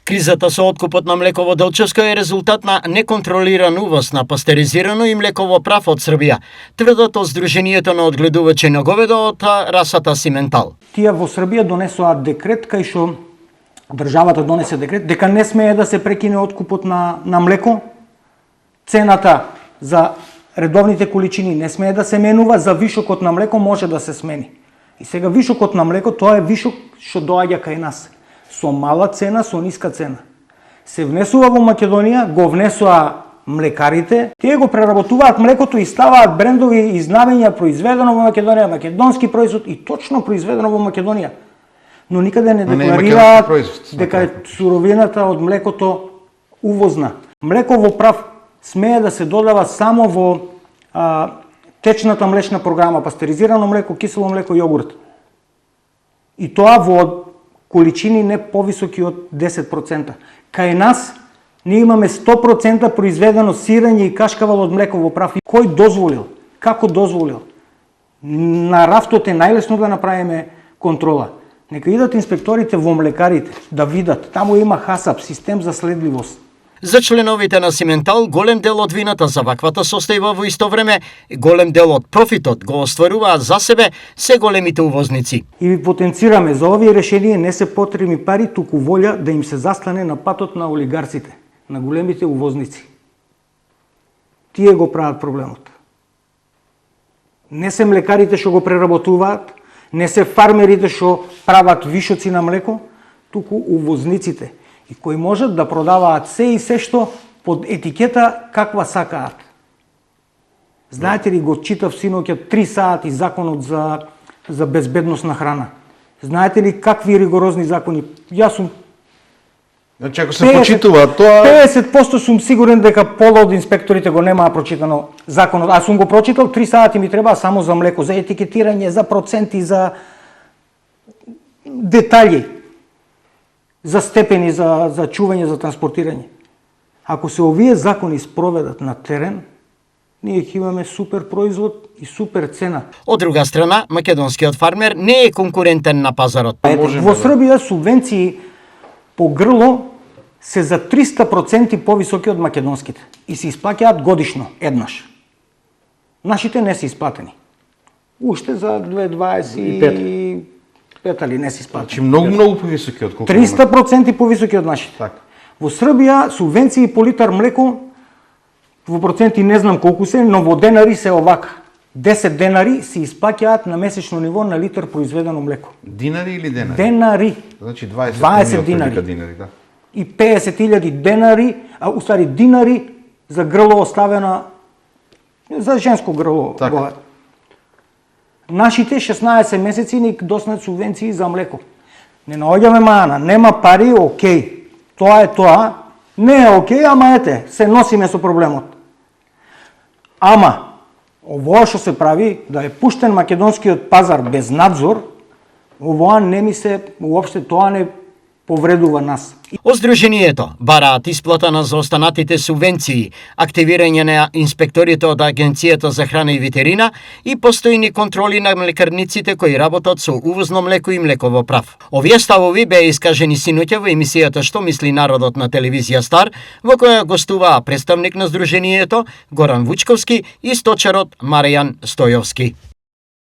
Кризата со откупот на млеко во Делчевско е резултат на неконтролиран увоз на пастеризирано и млеково прав од Србија, тврдат од Сдруженијето на одгледувачи на говедо од расата Симентал. Тие во Србија донесоа декрет кај што државата донесе декрет дека не смее да се прекине откупот на млеко, цената за редовните количини не смее да се менува, за вишокот на млеко може да се смени. И сега вишокот на млеко тоа е вишок што доаѓа кај нас. Со мала цена, со ниска цена. Се внесува во Македонија, го внесоа млекарите, тие го преработуваат млекото и ставаат брендови и знамења произведено во Македонија, македонски производ и точно произведено во Македонија. Но никаде не декларираат дека е суровината од млекото увозна. Млеко во прав смее да се додава само во течната млечна програма, пастеризирано млеко, кисело млеко, јогурт. И тоа во количини не повисоки од 10%. Кај нас ние имаме 100% произведено сирење и кашкавал од млеко во прав. Кој дозволил? Како дозволил? На рафтот е најлесно да направиме контрола. Нека идат инспекторите во млекарите да видат. Таму има ХАСАП, систем за следливост. За членовите на Симентал, голем дел од вината за ваквата состојба во исто време, голем дел од профитот го остваруваат за себе се големите увозници. И ви потенцираме, за овие решенија не се потребни пари, туку волја да им се застане на патот на олигарците, на големите увозници. Тие го прават проблемот. Не се млекарите што го преработуваат, не се фармерите што прават вишоци на млеко, туку увозниците. И кои можат да продаваат се и се што под етикета каква сакаат. Знаете ли, го читав синоќа 3 сати законот за безбедност на храна. Знаете ли какви ригорозни закони? Јас сум Значи, ако се почитува тоа 50% сум сигурен дека пола од инспекторите го немаа прочитано законот. Аз сум го прочитал, 3 сати ми треба само за млеко, за етикетирање, за проценти, за детали, за степени, за чување, за транспортирање. Ако се овие закони спроведат на терен, ние ќе имаме супер производ и супер цена. Од друга страна, македонскиот фармер не е конкурентен на пазарот. Во Србија субвенции по грло се за 300% повисоки од македонските и се исплаќаат годишно, еднаш. Нашите не се исплатени. Уште за 2025 али не се исплатени. Значи многу повисоки од колку 300% повисоки од нашите. Так. Во Србија субвенции по литар млеко во проценти не знам колку се, но во денари се овака. 10 денари се исплаќаат на месечно ниво на литар произведено млеко. Динари или денари? Денари. Значи 20 динари. Да. И 50.000 денари, уствари динари за грло оставена, за женско грло. Така. Нашите 16 месеци ни доснат субвенции за млеко. Не наоѓаме мана, нема пари, окей. Тоа е тоа. Не е окей, ама ете, се носиме со проблемот. Ама, овоа што се прави, да е пуштен македонскиот пазар без надзор, овоа не ми се, уопште тоа не повредува нас. Од Сдруженијето бараат исплата на заостанатите субвенции, активирање на инспекторите од Агенцијата за храна и ветерина и постојни контроли на млекарниците кои работат со увозно млеко и млеково прав. Овие ставови беа искажени синоќа во емисијата Што мисли народот на телевизија Стар, во која гостуваа представник на Сдруженијето Горан Вучковски и сточарот Маријан Стојовски.